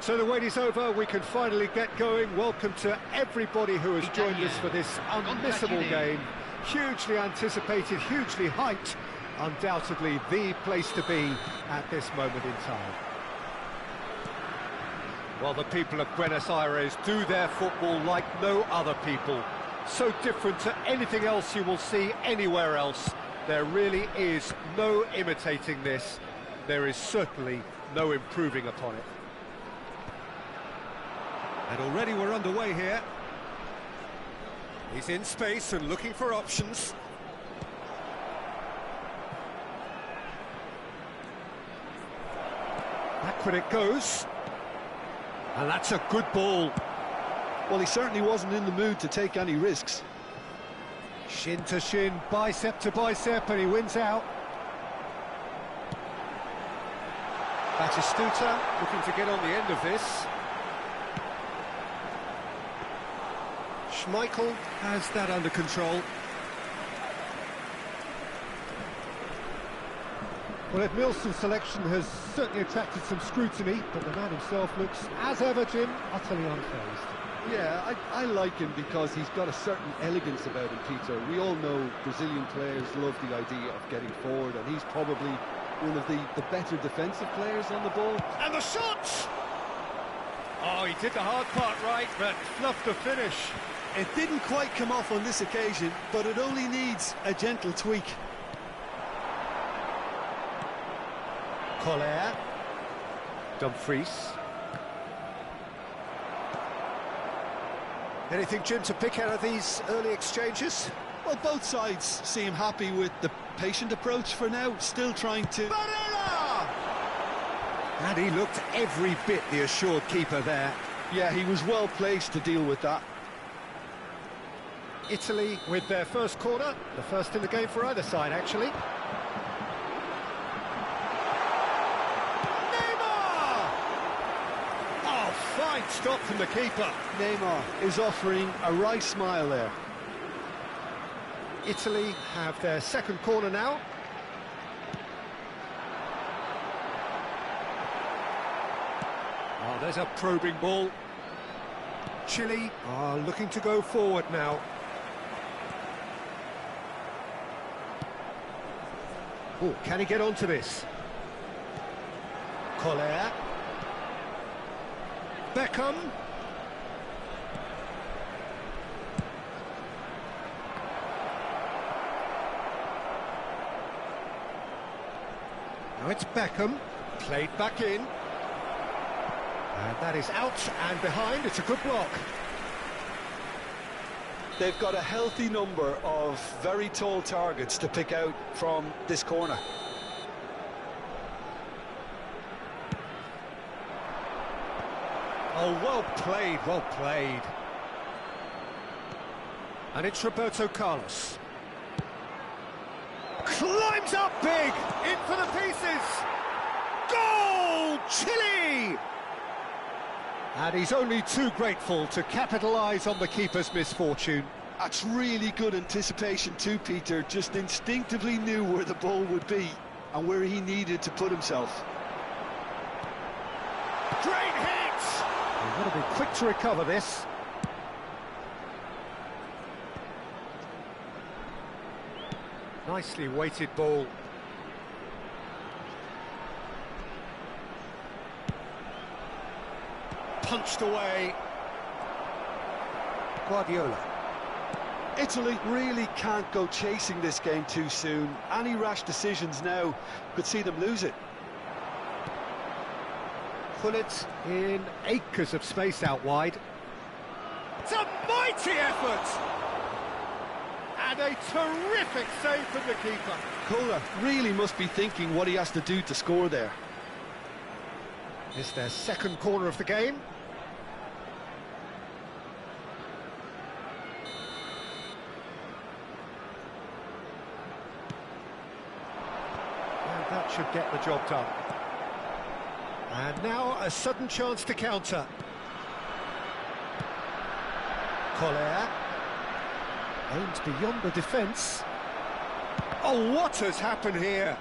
So the wait is over, we can finally get going. Welcome to everybody who has joined us for this unmissable game. Hugely anticipated, hugely hyped. Undoubtedly the place to be at this moment in time. Well, the people of Buenos Aires do their football like no other people. So different to anything else you will see anywhere else. There really is no imitating this. There is certainly no improving upon it. And already we're underway here. He's in space and looking for options. Back when it goes. And that's a good ball. Well, he certainly wasn't in the mood to take any risks. Shin to shin, bicep to bicep, and he wins out. Batistuta looking to get on the end of this. Schmeichel has that under control. Well, Edmilson's selection has certainly attracted some scrutiny, but the man himself looks, as ever, Jim, utterly unfazed. Yeah, I like him because he's got a certain elegance about him, Peter. We all know Brazilian players love the idea of getting forward, and he's probably one of the better defensive players on the ball. And the shot! Oh, he did the hard part right, but fluffed the finish. It didn't quite come off on this occasion, but it only needs a gentle tweak. Koller. Dumfries. Anything, Jim, to pick out of these early exchanges? Well, both sides seem happy with the patient approach for now, still trying to... Barella! And he looked every bit the assured keeper there. Yeah, he was well placed to deal with that. Italy with their first corner, the first in the game for either side, actually. Neymar! Oh, fine stop from the keeper. Neymar is offering a right smile there. Italy have their second corner now. Oh, there's a probing ball. Chile are looking to go forward now. Oh, can he get onto this? Koller. Beckham. Now it's Beckham, played back in. And that is out and behind, it's a good block. They've got a healthy number of very tall targets to pick out from this corner. Oh, well played, well played. And it's Roberto Carlos. Climbs up big, in for the pieces. Goal, Chile! And he's only too grateful to capitalise on the keeper's misfortune. That's really good anticipation too, Peter. Just instinctively knew where the ball would be and where he needed to put himself. Great hit! They've got to be quick to recover this. Nicely weighted ball. Punched away. Guardiola. Italy really can't go chasing this game too soon. Any rash decisions now could see them lose it. Gullit in acres of space out wide. It's a mighty effort! And a terrific save from the keeper. Kohler really must be thinking what he has to do to score there. It's their second corner of the game. And that should get the job done. And now a sudden chance to counter. Koller. Aims beyond the defence. Oh, what has happened here?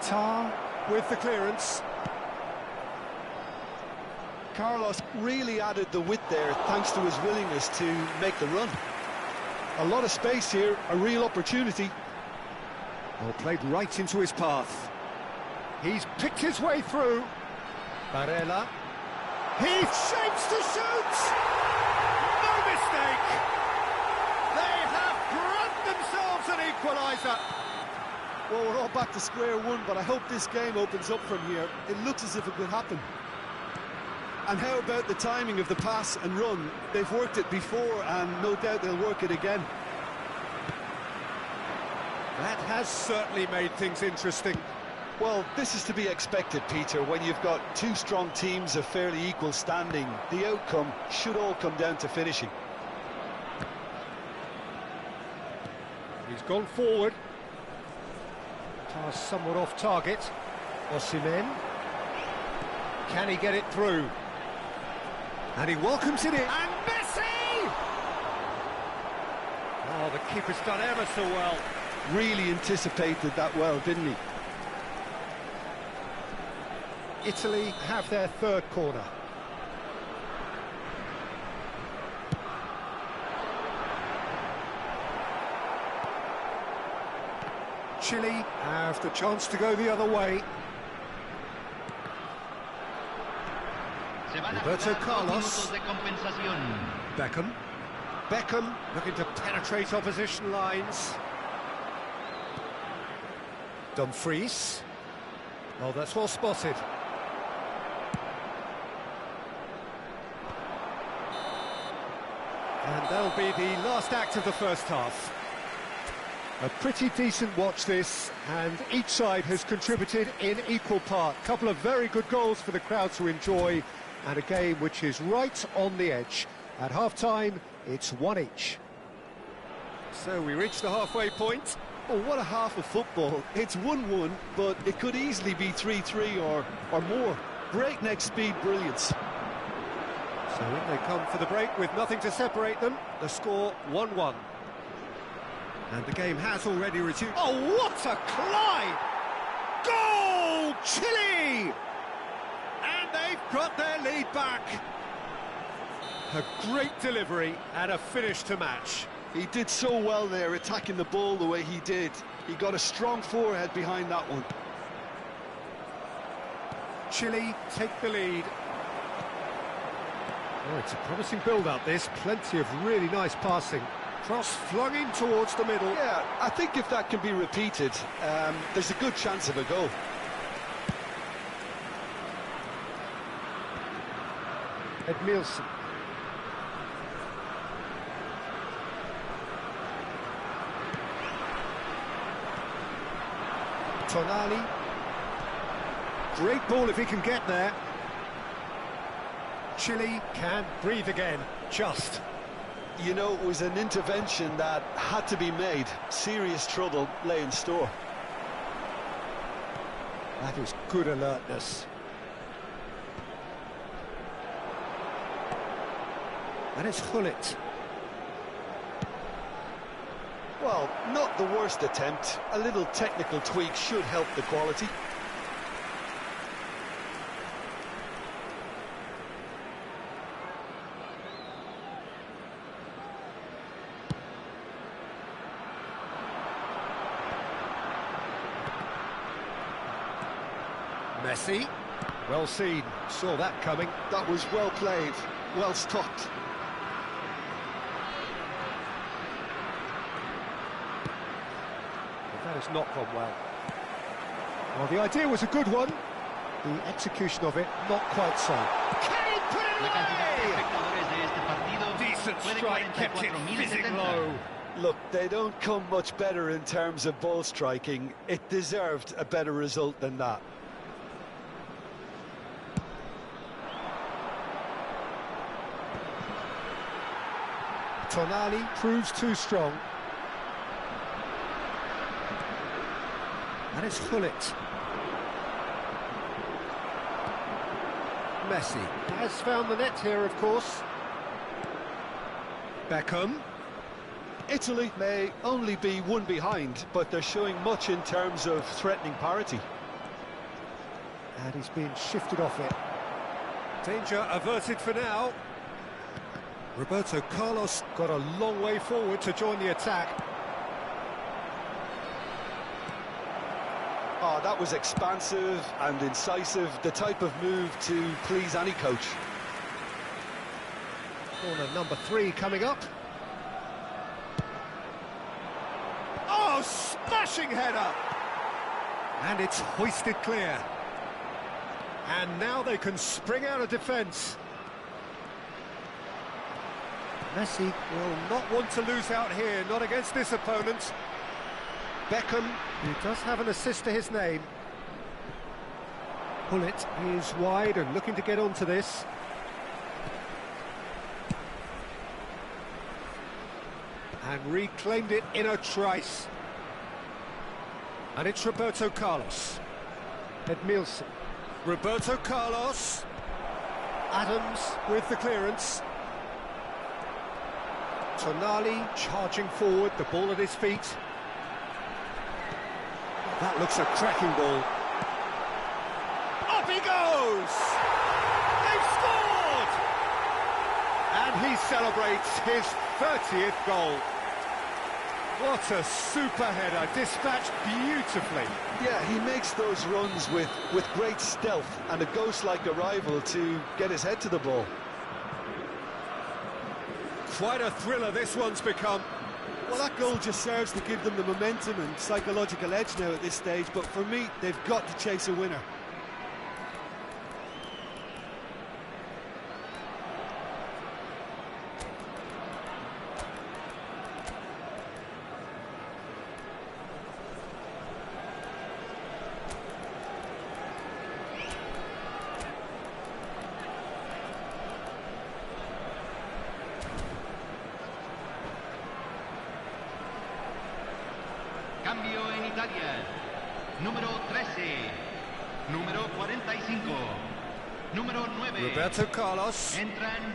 Qatar with the clearance. Carlos really added the width there thanks to his willingness to make the run. A lot of space here, a real opportunity. Well, played right into his path. He's picked his way through. Barella. He shapes to shoot! No mistake! They have grabbed themselves an equaliser. Well, we're all back to square one, but I hope this game opens up from here. It looks as if it could happen. And how about the timing of the pass and run? They've worked it before, and no doubt they'll work it again. That has certainly made things interesting. Well, this is to be expected, Peter. When you've got two strong teams of fairly equal standing, the outcome should all come down to finishing. He's gone forward. Pass somewhat off target. Osimhen. Can he get it through? And he welcomes it in. And Messi! Oh, the keeper's done ever so well. Really anticipated that well, didn't he? Italy have their third corner. Chile have the chance to go the other way. Roberto Carlos. Beckham. Beckham looking to penetrate opposition lines. Dumfries. Oh, that's well spotted. And that'll be the last act of the first half. A pretty decent watch this, and each side has contributed in equal part. A couple of very good goals for the crowd to enjoy, and a game which is right on the edge. At half-time, it's 1 each. So we reach the halfway point. Oh, what a half of football. It's 1-1, but it could easily be 3-3 or more. Breakneck speed brilliance. So in they come for the break with nothing to separate them. The score 1-1. And the game has already resumed. Oh, what a climb! Goal! Chile! And they've got their lead back. A great delivery and a finish to match. He did so well there, attacking the ball the way he did. He got a strong forehead behind that one. Chile take the lead. Oh, it's a promising build-up, this. Plenty of really nice passing. Cross flung in towards the middle. Yeah, I think if that can be repeated, there's a good chance of a goal. Edmilson. Tonali. Great ball if he can get there. Chile can breathe again, just. You know, it was an intervention that had to be made. Serious trouble lay in store. That is good alertness. And it's Gullit. Well, not the worst attempt. A little technical tweak should help the quality. Messi. Well seen. Saw that coming. That was well played. Well stopped. But that has not gone well. Well, the idea was a good one. The execution of it, not quite so. Can he put it away? Decent strike, kept it fizzing low. Look, they don't come much better in terms of ball striking. It deserved a better result than that. Tonali proves too strong. And it's Gullit. Messi has found the net here, of course. Beckham. Italy may only be one behind, but they're showing much in terms of threatening parity. And he's been shifted off it. Danger averted for now. Roberto Carlos got a long way forward to join the attack. Oh, that was expansive and incisive, the type of move to please any coach. Corner number 3 coming up. Oh, smashing header! And it's hoisted clear. And now they can spring out of defence. Messi will not want to lose out here, not against this opponent. Beckham, who does have an assist to his name. Pullet is wide and looking to get onto this. And reclaimed it in a trice. And it's Roberto Carlos. Edmilson. Roberto Carlos. Adams with the clearance. Tonali charging forward, the ball at his feet. That looks a cracking ball. Up he goes! They've scored! And he celebrates his 30th goal. What a super header, dispatched beautifully. Yeah, he makes those runs with great stealth and a ghost-like arrival to get his head to the ball. Quite a thriller this one's become. Well, that goal just serves to give them the momentum and psychological edge now at this stage, but for me, they've got to chase a winner. Cambio en Italia. Número 13. Número 45. Número 9. Roberto Carlos. Entran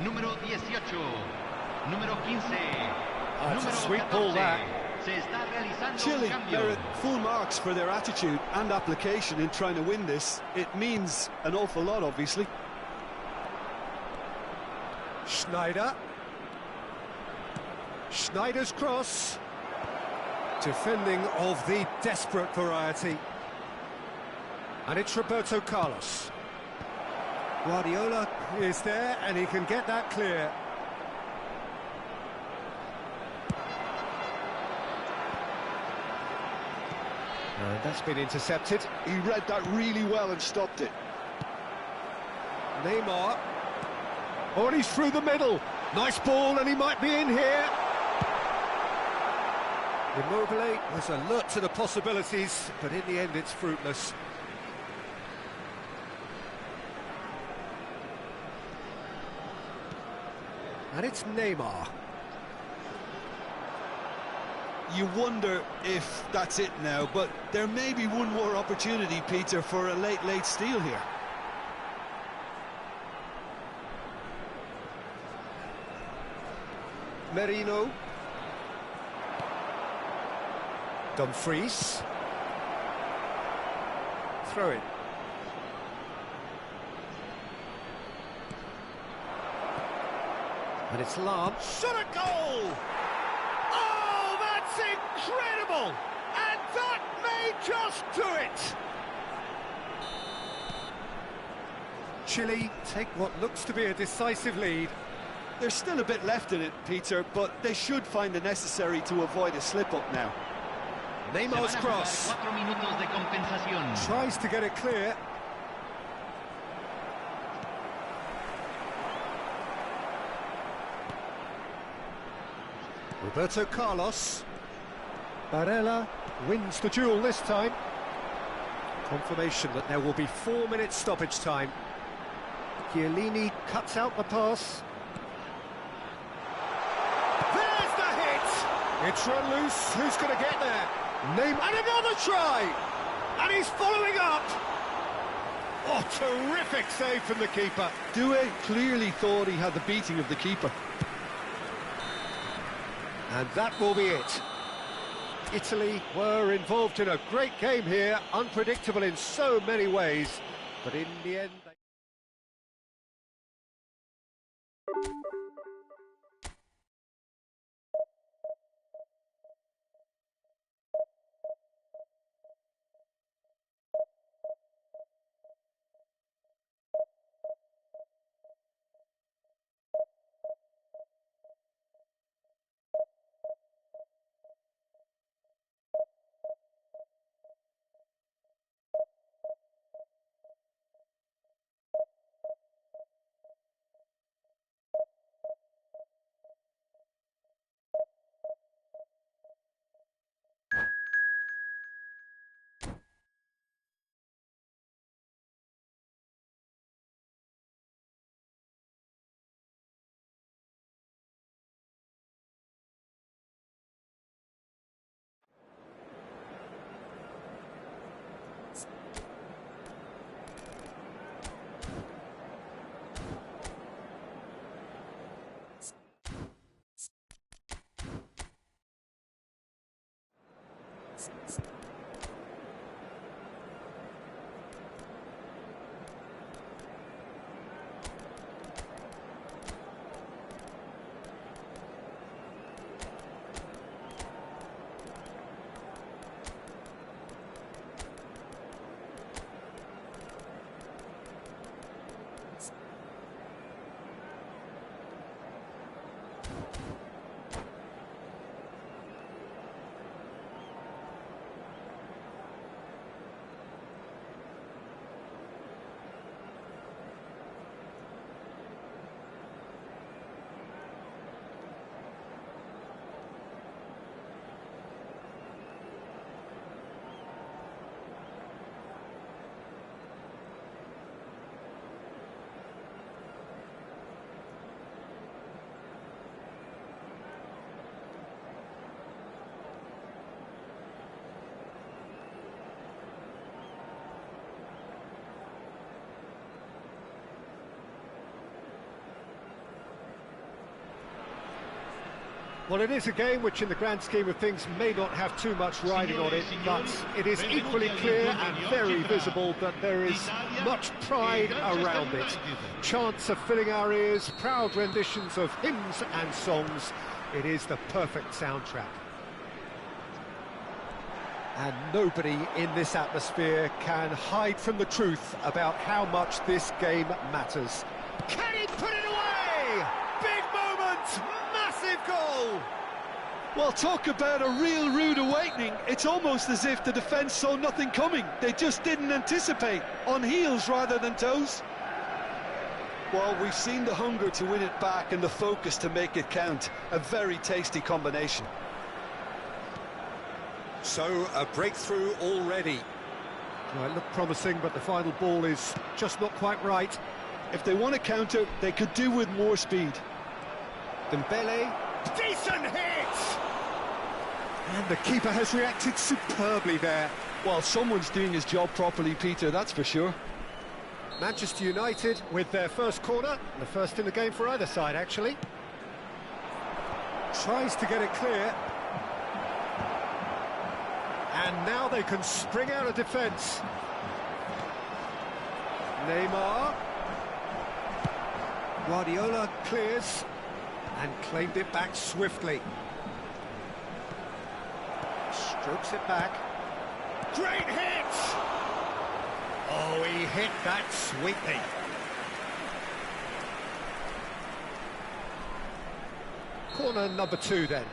número 18. Número 15. That's a número sweet 14. ball, that. Se está realizando Chile, un cambio. they're at full marks for their attitude and application in trying to win this. It means an awful lot, obviously. Schneider. Schneider's cross. Defending of the desperate variety. And it's Roberto Carlos. Guardiola is there and he can get that clear. And that's been intercepted. He read that really well and stopped it. Neymar. Oh, and he's through the middle. Nice ball and he might be in here. Immobile was alert to the possibilities, but in the end it's fruitless. And it's Neymar. You wonder if that's it now, but there may be one more opportunity, Peter, for a late steal here. Merino. Dumfries. Throw it. And it's Lahm. Shot a goal! Oh, that's incredible! And that may just do it! Chile take what looks to be a decisive lead. There's still a bit left in it, Peter, but they should find the necessary to avoid a slip-up now. Neymar's cross. 4 minutos de compensación. Tries to get it clear. Roberto Carlos. Barella wins the duel this time. Confirmation that there will be 4 minutes stoppage time. Chiellini cuts out the pass. There's the hit! It's run loose. Who's going to get there? Neymar, and another try! And he's following up! Oh, terrific save from the keeper. Doué clearly thought he had the beating of the keeper. And that will be it. Italy were involved in a great game here, unpredictable in so many ways, but in the end... Well, it is a game which in the grand scheme of things may not have too much riding on it, but it is equally clear and very visible that there is much pride around it. Chants are filling our ears, proud renditions of hymns and songs. It is the perfect soundtrack. And nobody in this atmosphere can hide from the truth about how much this game matters. Can he put it away? Big moment! Massive goal! Well, talk about a real rude awakening. It's almost as if the defence saw nothing coming. They just didn't anticipate, on heels rather than toes. Well, we've seen the hunger to win it back and the focus to make it count. A very tasty combination. So, a breakthrough already. Well, it looked promising, but the final ball is just not quite right. If they want to counter, they could do with more speed. Dembele, decent hit! And the keeper has reacted superbly there. Well, someone's doing his job properly, Peter, that's for sure. Manchester United with their first corner, the first in the game for either side, actually. Tries to get it clear. And now they can spring out of defence. Neymar. Guardiola clears and claimed it back swiftly. Strokes it back. Great hit! Oh, he hit that sweetly. Corner number 2 then.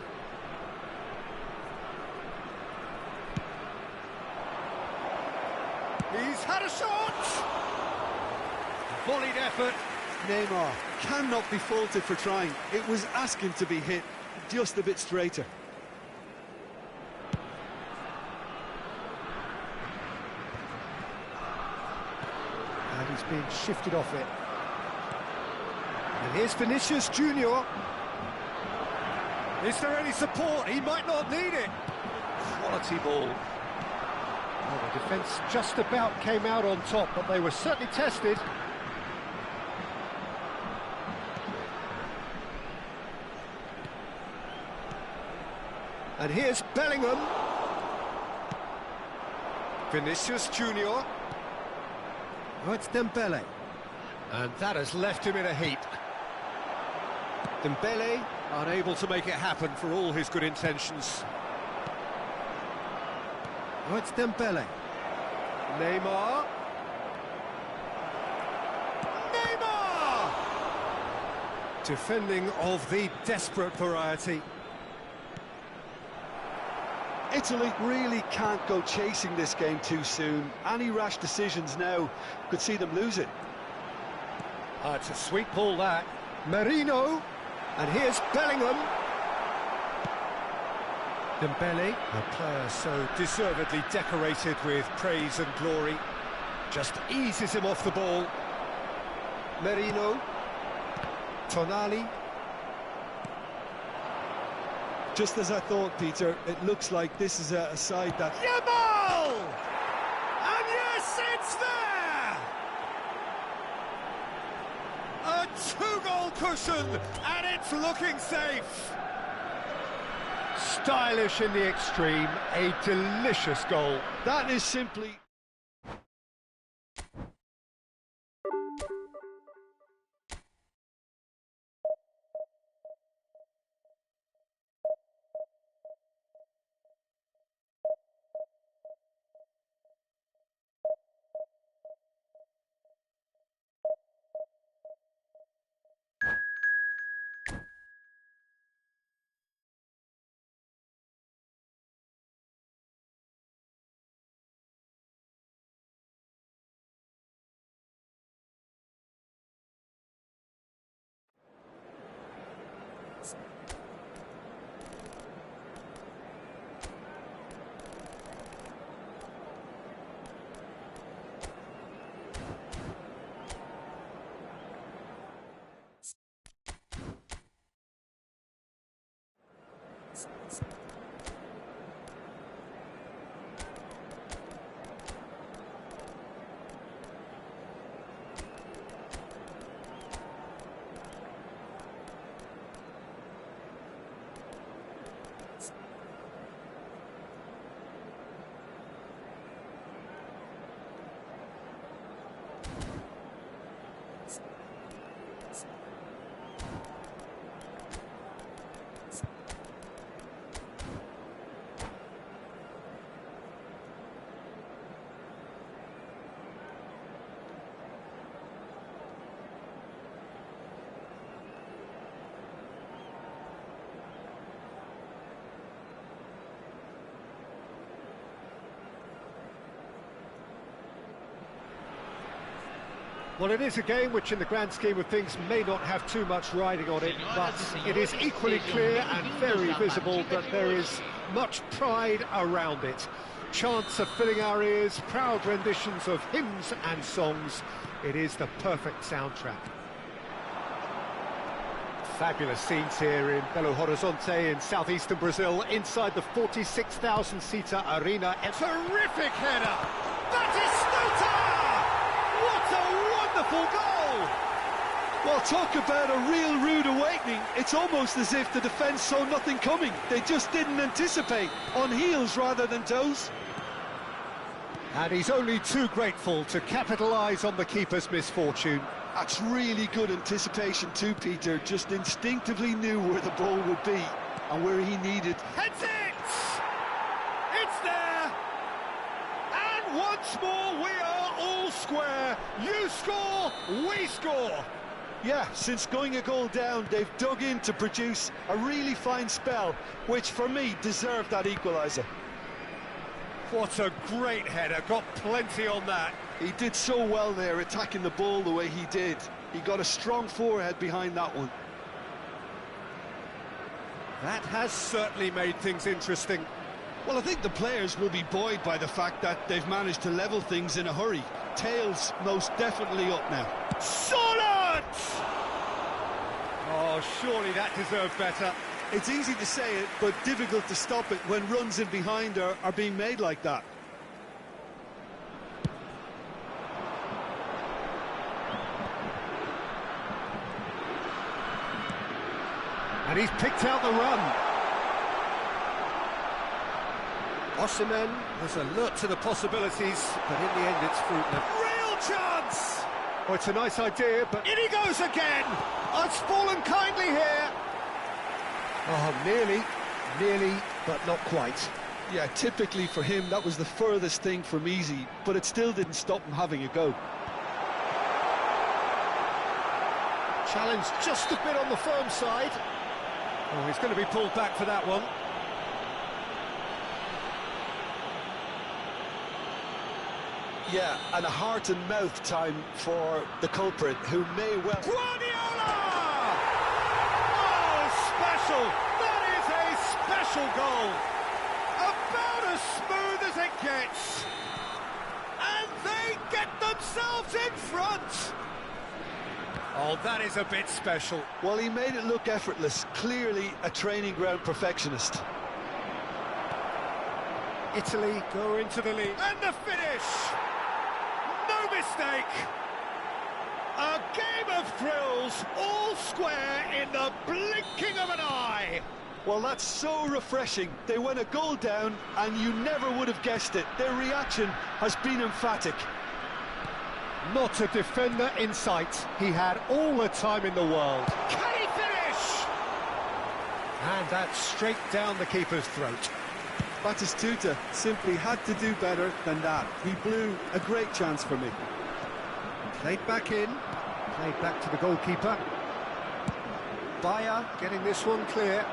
He's had a shot! Volleyed effort. Neymar cannot be faulted for trying. It was asking to be hit just a bit straighter. And he's being shifted off it. And here's Vinicius Junior. Is there any support? He might not need it. Quality ball. Well, the defence just about came out on top, but they were certainly tested. And here's Bellingham. Vinicius Junior. Oh, it's Dembele. And that has left him in a heap. Dembele unable to make it happen for all his good intentions. Oh, it's Dembele. Neymar. Neymar! Defending of the desperate variety. Italy really can't go chasing this game too soon. Any rash decisions now could see them lose it. It's a sweet ball, that. Merino. And here's Bellingham. Dembele, a player so deservedly decorated with praise and glory, just eases him off the ball. Merino. Tonali. Just as I thought, Peter, it looks like this is a side that... Yamal! And yes, it's there! A two-goal cushion, and it's looking safe. Stylish in the extreme, a delicious goal. That is simply... Well, it is a game which, in the grand scheme of things, may not have too much riding on it, but it is equally clear and very visible that there is much pride around it. Chants are filling our ears, proud renditions of hymns and songs. It is the perfect soundtrack. Fabulous scenes here in Belo Horizonte in southeastern Brazil, inside the 46,000-seater arena. A terrific header! That is Snuta! What a wonderful goal! Well, talk about a real rude awakening. It's almost as if the defence saw nothing coming. They just didn't anticipate, on heels rather than toes. And he's only too grateful to capitalise on the keeper's misfortune. That's really good anticipation too, Peter. Just instinctively knew where the ball would be and where he needed. Heads it! It's there! And once more we are all square. You score, we score. Yeah, since going a goal down, they've dug in to produce a really fine spell, which for me deserved that equaliser. What a great header, got plenty on that. He did so well there, attacking the ball the way he did. He got a strong forehead behind that one. That has certainly made things interesting. Well, I think the players will be buoyed by the fact that they've managed to level things in a hurry. Tails most definitely up now. Solid! Oh, surely that deserved better. It's easy to say it, but difficult to stop it when runs in behind are being made like that. And he's picked out the run. Osimhen was alert to the possibilities, but in the end it's fruitless. Real chance! Oh, it's a nice idea, but in he goes again! Oh, it's fallen kindly here! Oh, nearly, but not quite. Yeah, typically for him, that was the furthest thing from easy, but it still didn't stop him having a go. Challenge just a bit on the firm side. Oh, he's going to be pulled back for that one. Yeah, and a heart and mouth time for the culprit, who may well... Guardiola! Oh, special! That is a special goal! About as smooth as it gets! And they get themselves in front! Oh, that is a bit special. Well, he made it look effortless. Clearly a training ground perfectionist. Italy go into the lead. And the finish! No mistake! A game of thrills, all square in the blinking of an eye! Well, that's so refreshing. They went a goal down, and you never would have guessed it. Their reaction has been emphatic. Not a defender in sight. He had all the time in the world. Can he finish? And that's straight down the keeper's throat. Batistuta simply had to do better than that. He blew a great chance for me. Played back in. Played back to the goalkeeper. Bayer getting this one clear.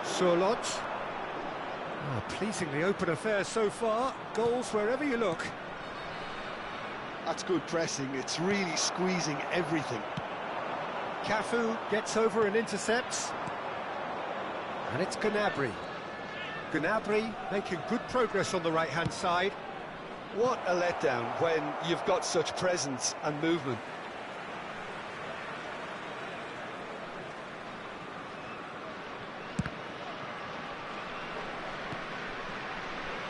Sorloth. Oh, pleasingly open affair so far. Goals wherever you look. That's good pressing. It's really squeezing everything. Cafu gets over and intercepts. And it's Gnabry. Gnabry making good progress on the right-hand side. What a letdown when you've got such presence and movement.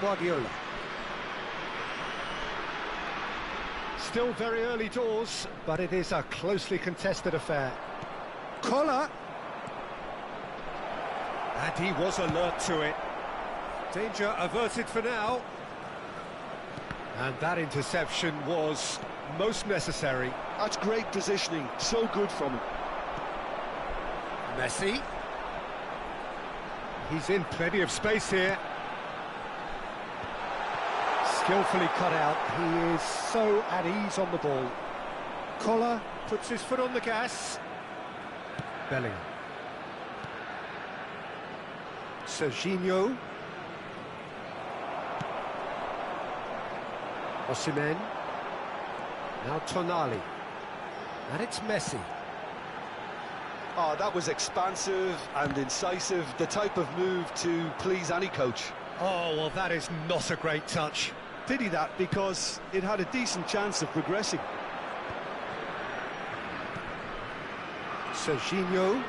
Guardiola. Still very early doors, but it is a closely contested affair. Koller. And he was alert to it. Danger averted for now. And that interception was most necessary. That's great positioning, so good from him. Messi. He's in plenty of space here. Skillfully cut out. He is so at ease on the ball. Koller puts his foot on the gas. Bellingham. Serginho. Osimhen. Now Tonali. And it's Messi. Oh, that was expansive and incisive, the type of move to please any coach. Oh, well, that is not a great touch. Pity that, because it had a decent chance of progressing. Serginho.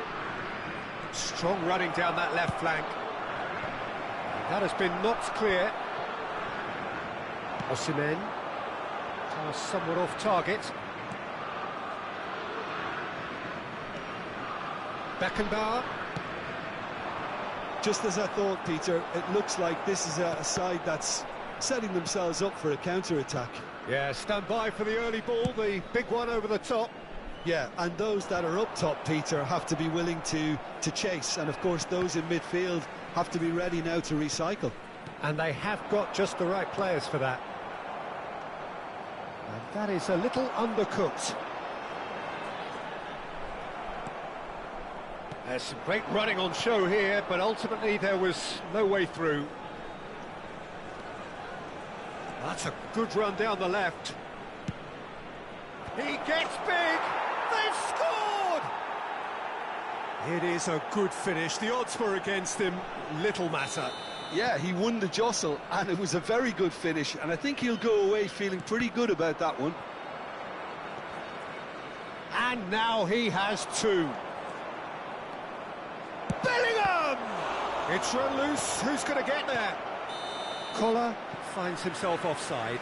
Strong running down that left flank. That has been knocked clear. Osimhen. Pass somewhat off target. Beckenbauer. Just as I thought, Peter, it looks like this is a side that's setting themselves up for a counter-attack. Yeah, stand by for the early ball, the big one over the top. Yeah, and those that are up top, Peter, have to be willing to chase, and of course those in midfield have to be ready now to recycle. And they have got just the right players for that. And that is a little undercooked. There's some great running on show here, but ultimately there was no way through. That's a good run down the left. He gets big! They've scored! It is a good finish. The odds were against him. Little matter. Yeah, he won the jostle, and it was a very good finish, and I think he'll go away feeling pretty good about that one. And now he has two. Bellingham! It's run loose. Who's going to get there? Koller finds himself offside.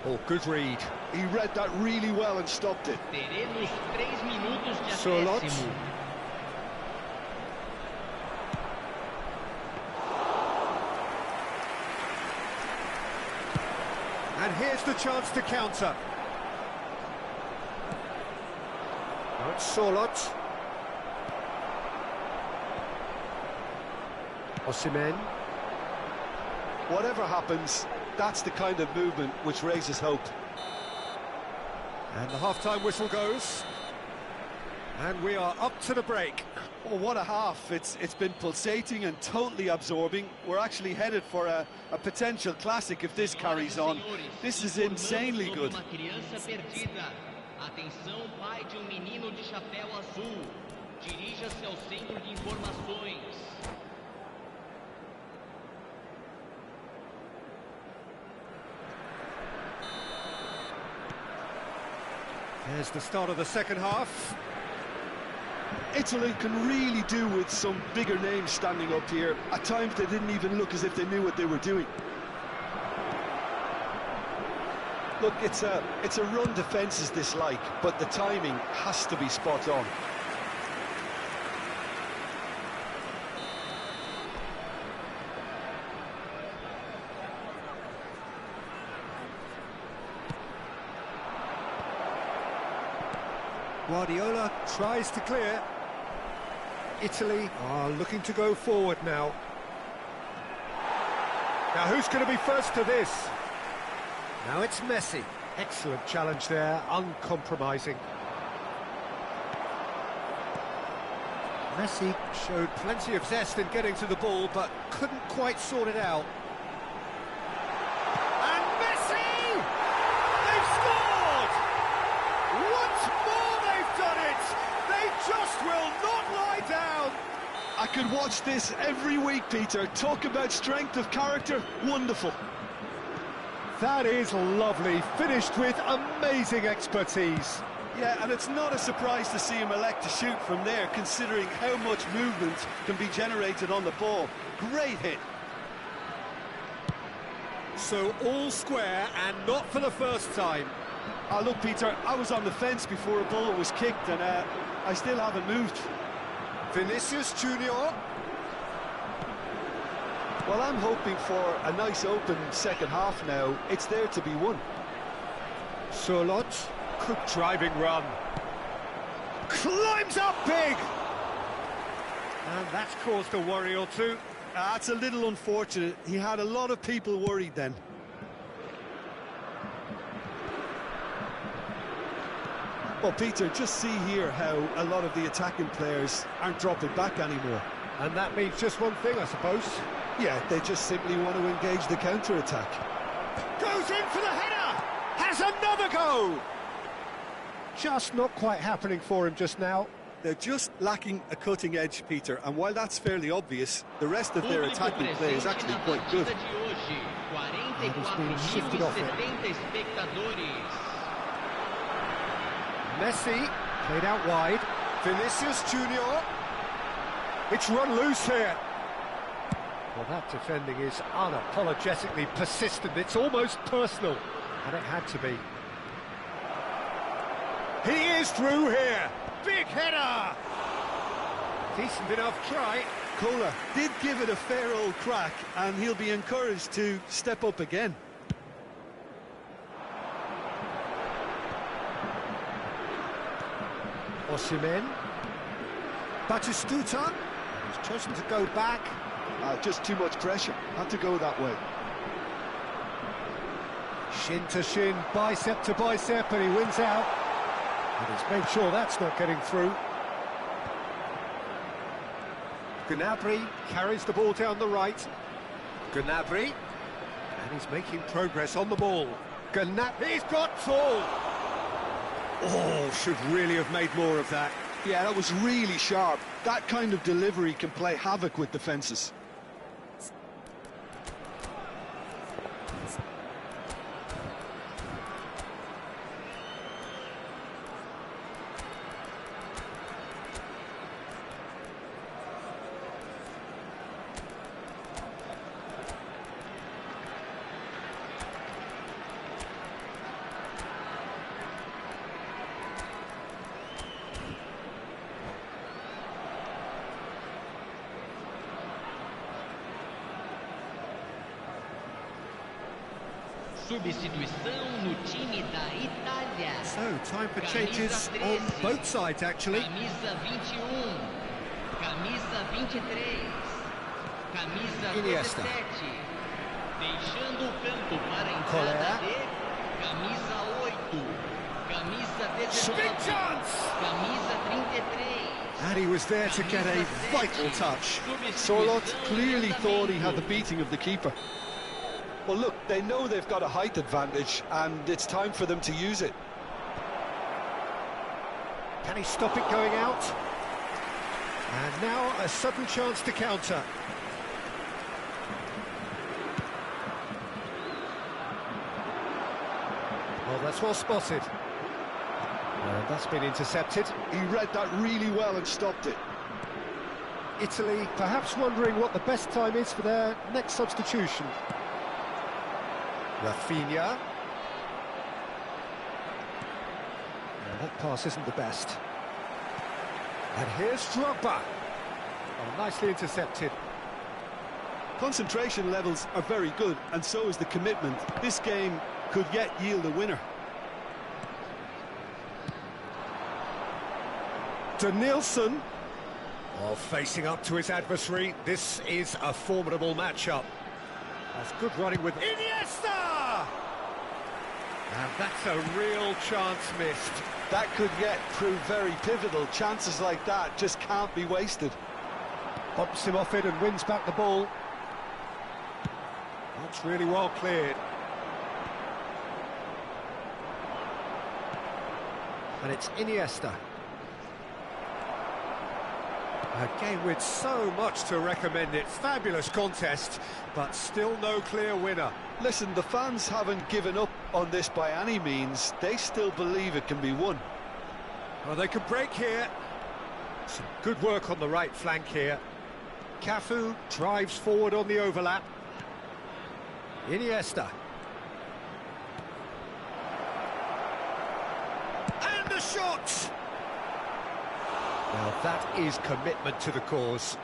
Oh, good read. He read that really well and stopped it. Teremos 3 minutos de Sörloth. acréscimo. And here's the chance to counter. Now it's Sörloth. Osimhen. Whatever happens, that's the kind of movement which raises hope. And the half-time whistle goes. And we are up to the break. Oh, what a half. It's been pulsating and totally absorbing. We're actually headed for a potential classic if this carries on. This is insanely good. Uma criança perdida. Atenção, pai de menino de chapéu azul. Dirija-se ao centro de informações. There's the start of the second half. Italy can really do with some bigger names standing up here. At times they didn't even look as if they knew what they were doing. Look, it's a run defence is dislike, but the timing has to be spot on. Guardiola tries to clear. Italy are looking to go forward now. Now who's going to be first to this? Now it's Messi. Excellent challenge there, uncompromising. Messi showed plenty of zest in getting to the ball, but couldn't quite sort it out. And Messi! They've scored! Once more they've done it! They just will not lie down! I could watch this every week, Peter. Talk about strength of character, wonderful. That is lovely, finished with amazing expertise. Yeah, and it's not a surprise to see him elect to shoot from there, considering how much movement can be generated on the ball. Great hit. So all square, and not for the first time. Look, Peter, I was on the fence before a ball was kicked, and I still haven't moved. Vinicius Junior. Well, I'm hoping for a nice open second half now. It's there to be won. Sörloth, good driving run. Climbs up big! And that's caused a worry or two. That's a little unfortunate. He had a lot of people worried then. Well, Peter, just see here how a lot of the attacking players aren't dropping back anymore. And that means just one thing, I suppose. Yeah, they just simply want to engage the counter-attack. Goes in for the header! Has another go! Just not quite happening for him just now. They're just lacking a cutting edge, Peter, and while that's fairly obvious, the rest of their attacking play is actually quite good. And he's been shifted off it. Messi, played out wide. Vinicius Junior. It's run loose here. Well, that defending is unapologetically persistent. It's almost personal, and it had to be. He is through here. Big header. Decent enough try. Kohler did give it a fair old crack, and he'll be encouraged to step up again. Osimhen. Batistuta. He's chosen to go back. Just too much pressure. Had to go that way. Shin to shin, bicep to bicep, and he wins out. And he's made sure that's not getting through. Gnabry carries the ball down the right. Gnabry. And he's making progress on the ball. Gnabry, he's got tall. Oh, should really have made more of that. Yeah, that was really sharp. That kind of delivery can play havoc with defences. Substituição no time da Itália. So, time for Camisa changes 13. on both sides, actually. Camisa 21. Camisa 23. Camisa Iniesta. 17. Deixando o campo para a Collet. entrada de camisa 8. Camisa 19. Big chance! Camisa 33. And he was there to get a vital touch. Sorloth clearly thought he had the beating of the keeper. Well, look, they know they've got a height advantage, and it's time for them to use it. Can he stop it going out? And now a sudden chance to counter. Well, that's well spotted. And that's been intercepted. He read that really well and stopped it. Italy perhaps wondering what the best time is for their next substitution. Rafinha. Now, that pass isn't the best. And here's Drogba. Oh, nicely intercepted. Concentration levels are very good, and so is the commitment. This game could yet yield a winner. Denilson. Well, facing up to his adversary, this is a formidable matchup. That's good running with Iniesta! And that's a real chance missed. That could yet prove very pivotal. Chances like that just can't be wasted. Bumps him off it and wins back the ball. That's really well cleared. And it's Iniesta. A game with so much to recommend it. Fabulous contest, but still no clear winner. Listen, the fans haven't given up on this by any means. They still believe it can be won. Well, they could break here. Some good work on the right flank here. Cafu drives forward on the overlap. Iniesta. And the shot! Now that is commitment to the cause.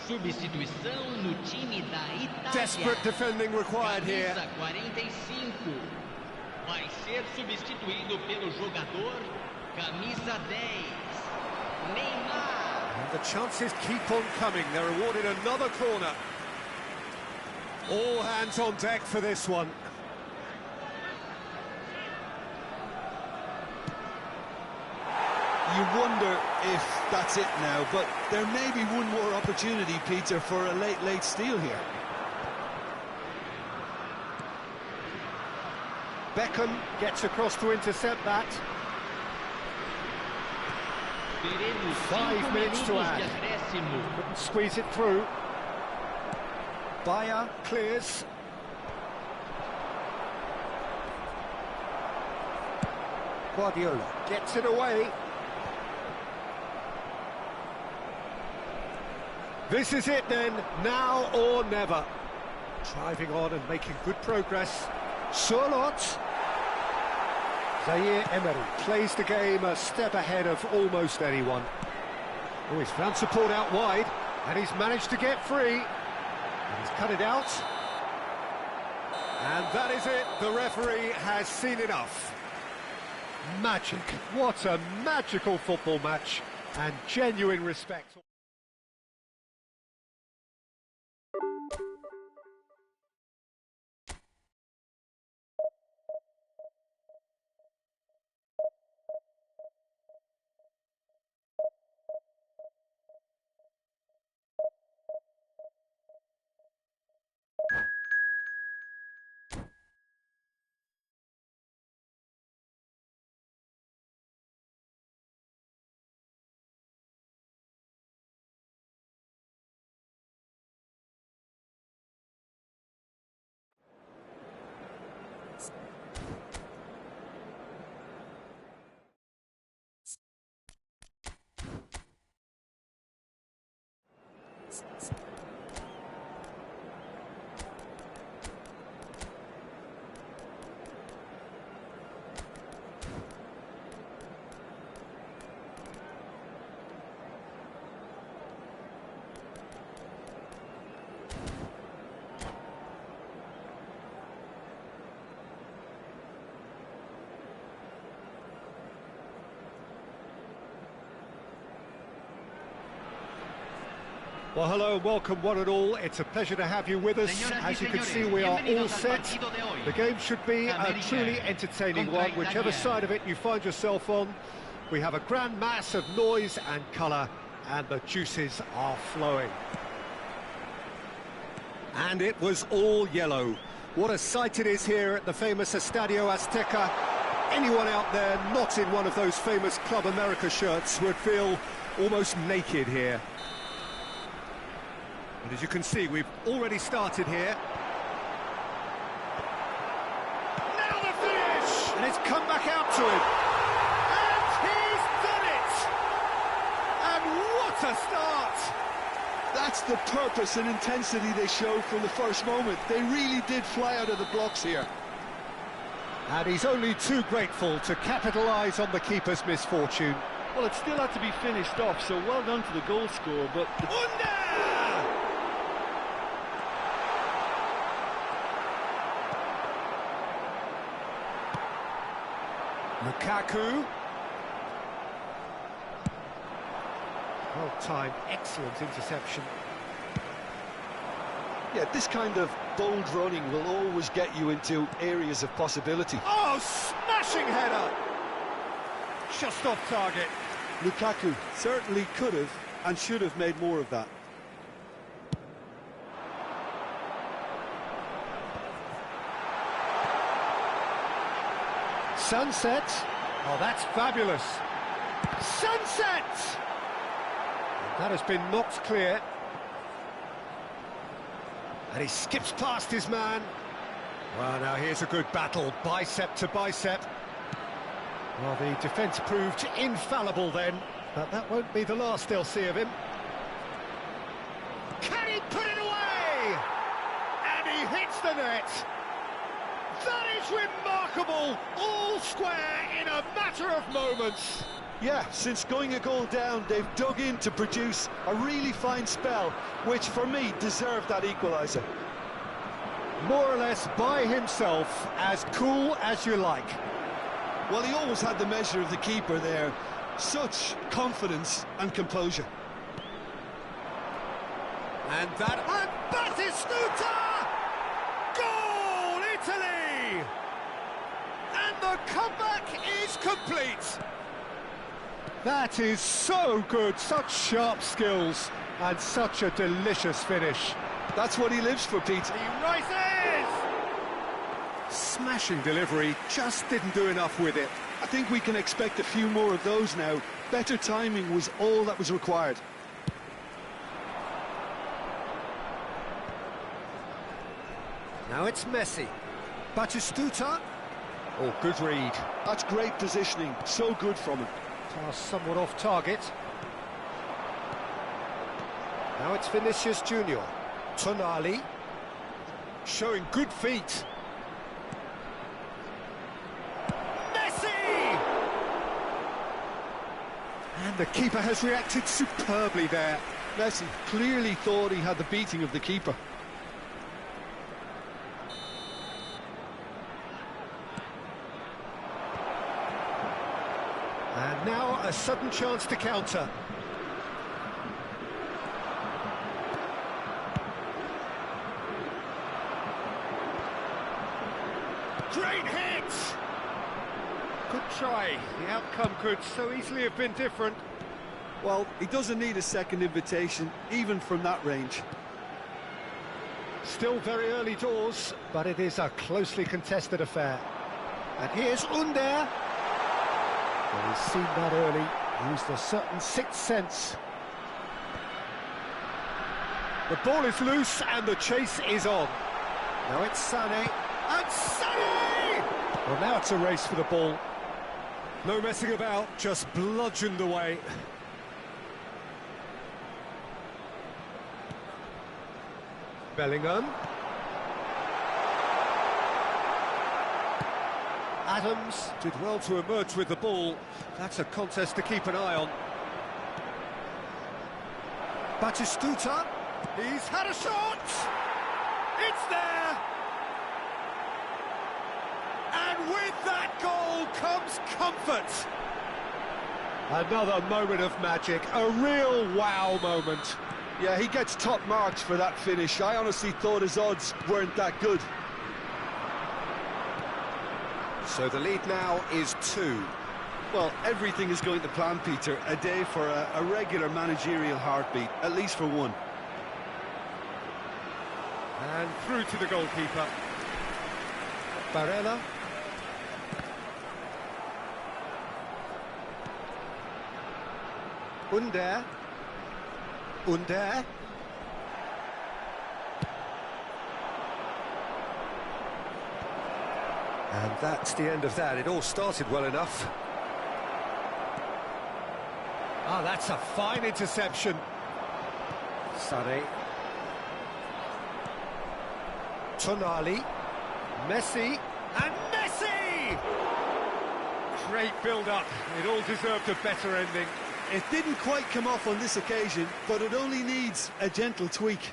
Substituição no time da Itália. Desperate defending required here. Camisa 45. Vai ser substituído pelo jogador camisa 10. Neymar. And the chances keep on coming. They're awarded another corner. All hands on deck for this one. You wonder if that's it now, but there may be one more opportunity, Peter, for a late steal here. Beckham gets across to intercept that. Teremos 5 minutes to minutos add. de acréscimo. Couldn't squeeze it through. Bayer clears. Guardiola gets it away. This is it then, now or never. Driving on and making good progress. Sorloth. Zaire Emery plays the game a step ahead of almost anyone. Oh, he's found support out wide, and he's managed to get free. And he's cut it out. And that is it, the referee has seen enough. Magic, what a magical football match, and genuine respect. Well, hello and welcome one and all. It's a pleasure to have you with us. As you can see, we are all set. The game should be a truly entertaining one, whichever side of it you find yourself on. We have a grand mass of noise and colour, and the juices are flowing. And it was all yellow. What a sight it is here at the famous Estadio Azteca. Anyone out there not in one of those famous Club America shirts would feel almost naked here. And as you can see, we've already started here. Now the finish! And it's come back out to him. And he's done it! And what a start! That's the purpose and intensity they showed from the first moment. They really did fly out of the blocks here. And he's only too grateful to capitalise on the keeper's misfortune. Well, it still had to be finished off, so well done to the goal scorer, but... Under! Lukaku. Well timed, excellent interception. Yeah, this kind of bold running will always get you into areas of possibility. Oh, smashing header! Just off target. Lukaku certainly could have and should have made more of that. Sunset. Oh, that's fabulous. Sunset! That has been knocked clear. And he skips past his man. Well, now here's a good battle, bicep to bicep. Well, the defence proved infallible then, but that won't be the last they'll see of him. Can he put it away? And he hits the net. That is remarkable, all square in a matter of moments. Yeah, since going a goal down, they've dug in to produce a really fine spell, which for me deserved that equaliser. More or less by himself, as cool as you like. Well, he always had the measure of the keeper there. Such confidence and composure. And Batistuta! Goal, Italy! And the comeback is complete. That is so good, such sharp skills, and such a delicious finish. That's what he lives for, Pete. He rises! Smashing delivery, just didn't do enough with it. I think we can expect a few more of those now. Better timing was all that was required. Now it's Messi. Batistuta. Oh, good read. That's great positioning, so good from him. Pass somewhat off target. Now it's Vinicius Junior. Tonali. Showing good feet. Messi! And the keeper has reacted superbly there. Messi clearly thought he had the beating of the keeper. And now a sudden chance to counter. Great hit! Good try. The outcome could so easily have been different. Well, he doesn't need a second invitation, even from that range. Still very early doors, but it is a closely contested affair. And here's Under. Well, he's seen that early, used a certain sixth sense. The ball is loose and the chase is on. Now it's Sané, and Sané! Well, now it's a race for the ball. No messing about, just bludgeoned away. Bellingham. Adams did well to emerge with the ball. That's a contest to keep an eye on. Batistuta, he's had a shot! It's there! And with that goal comes comfort! Another moment of magic, a real wow moment. Yeah, he gets top marks for that finish. I honestly thought his odds weren't that good. So the lead now is 2. Well, everything is going to plan, Peter. A day for a regular managerial heartbeat, at least for one. And through to the goalkeeper. Barella. Under. And that's the end of that. It all started well enough. Ah, that's a fine interception. Sané. Tonali. Messi. And Messi! Great build-up. It all deserved a better ending. It didn't quite come off on this occasion, but it only needs a gentle tweak.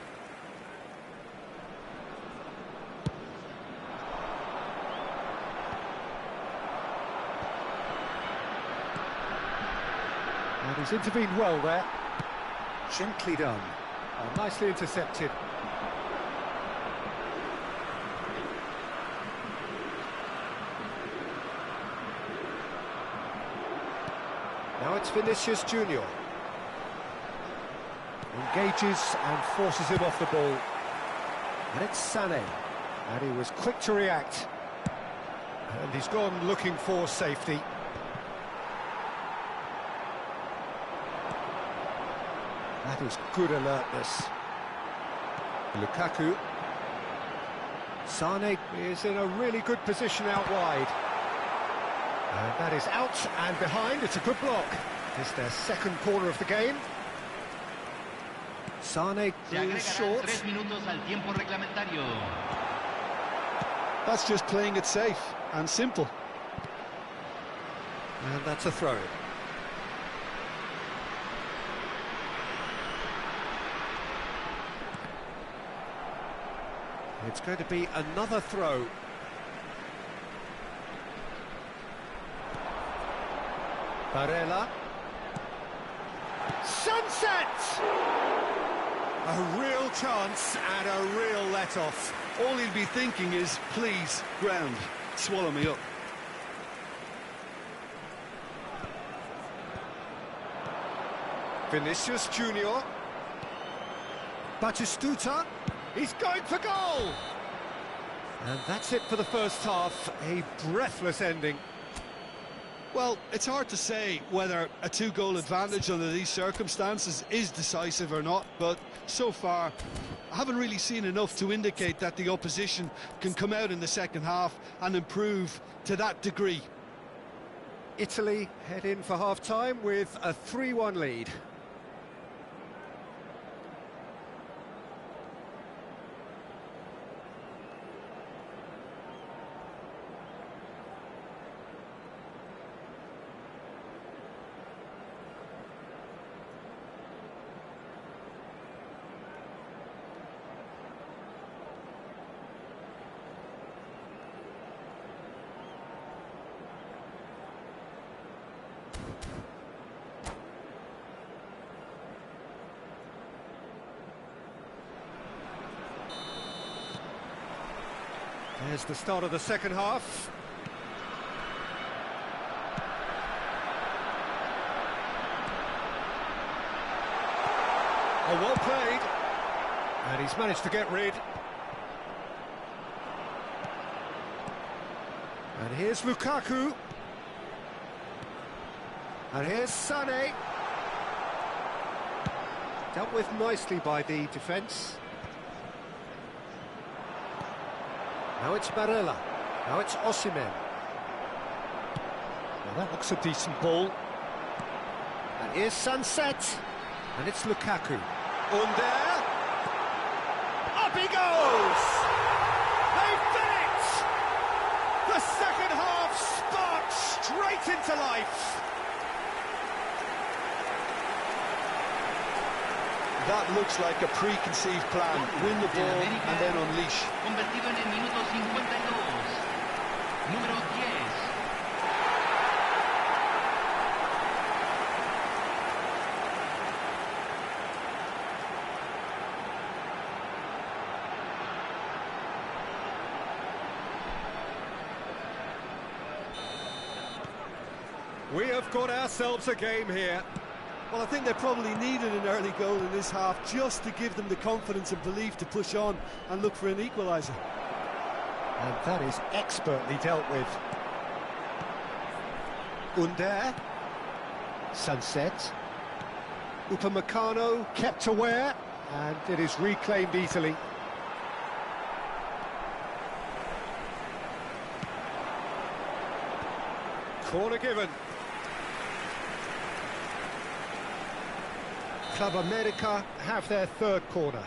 And he's intervened well there. Gently done. Oh, nicely intercepted. Now it's Vinicius Junior. Engages and forces him off the ball. And it's Sané. And he was quick to react. And he's gone looking for safety. That is good alertness. Lukaku. Sané is in a really good position out wide. And that is out and behind. It's a good block. It's their second corner of the game. Sané is short. 3 minutos al tiempo reglamentario. That's just playing it safe and simple. And that's a throw. It's going to be another throw. Barella. Sunset! A real chance and a real let-off. All he'll be thinking is, please, ground, swallow me up. Vinicius Junior. Batistuta. He's going for goal! And that's it for the first half. A breathless ending. Well, it's hard to say whether a 2-goal advantage under these circumstances is decisive or not, but so far I haven't really seen enough to indicate that the opposition can come out in the second half and improve to that degree. Italy head in for half-time with a 3-1 lead. There's the start of the second half. Oh, well played. And he's managed to get rid. And here's Lukaku. And here's Sané. Dealt with nicely by the defence. Now it's Barella. Now it's Osimhen. Well, that looks a decent ball. And here's Sunset. And it's Lukaku. Under. Up he goes! They've done it! The second half sparked straight into life. That looks like a preconceived plan. Win the ball and then unleash. Convertido en el minuto 52. Número 10. We have got ourselves a game here. Well, I think they probably needed an early goal in this half just to give them the confidence and belief to push on and look for an equaliser. And that is expertly dealt with. Under. Sunset. Upamecano kept aware, and it is reclaimed easily. Corner given. Club America have their third corner.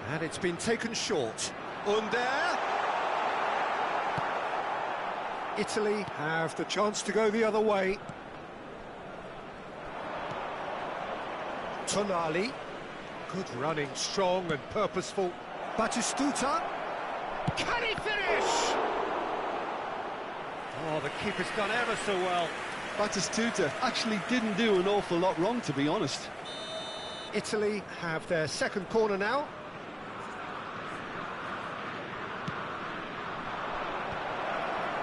And it's been taken short. Under. Italy have the chance to go the other way. Tonali. Good running, strong and purposeful. Batistuta. Can he finish? Oh, the keeper's done ever so well. Batistuta actually didn't do an awful lot wrong, to be honest. Italy have their second corner now.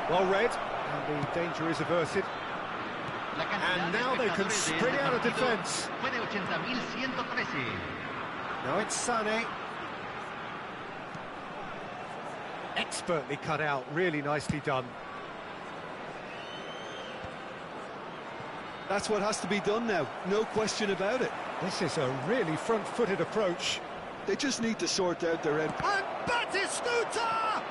Well read, and the danger is averted. And now they can spring out of defence. Now it's Sané. Expertly cut out, really nicely done. That's what has to be done now, no question about it. This is a really front-footed approach. They just need to sort out their end. And Batistuta!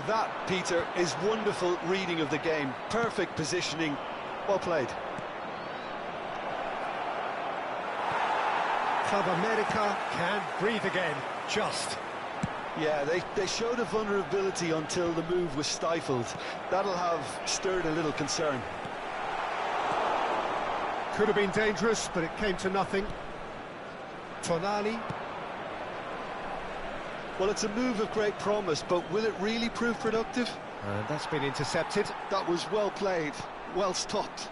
That, Peter, is wonderful reading of the game. Perfect positioning. Well played. Club America can breathe again, just. Yeah, they showed a vulnerability until the move was stifled. That'll have stirred a little concern. Could have been dangerous, but it came to nothing. Tonali. Well, it's a move of great promise, but will it really prove productive? And that's been intercepted. That was well played, well stopped.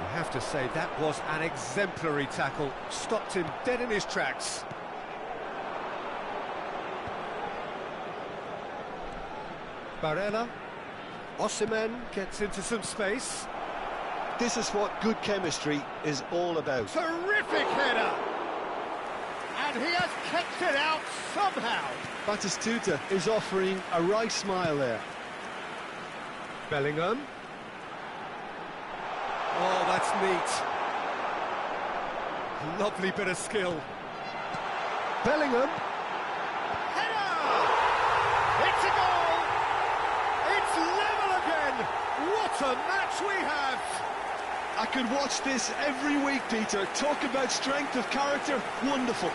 You have to say that was an exemplary tackle. Stopped him dead in his tracks. Barella. Osimhen gets into some space. This is what good chemistry is all about. Terrific header! And he has kept it out somehow. Batistuta is offering a right smile there. Bellingham. Oh, that's neat. Lovely bit of skill. Bellingham. Header! It's a goal! It's level again! What a match we have! I could watch this every week, Peter. Talk about strength of character. Wonderful.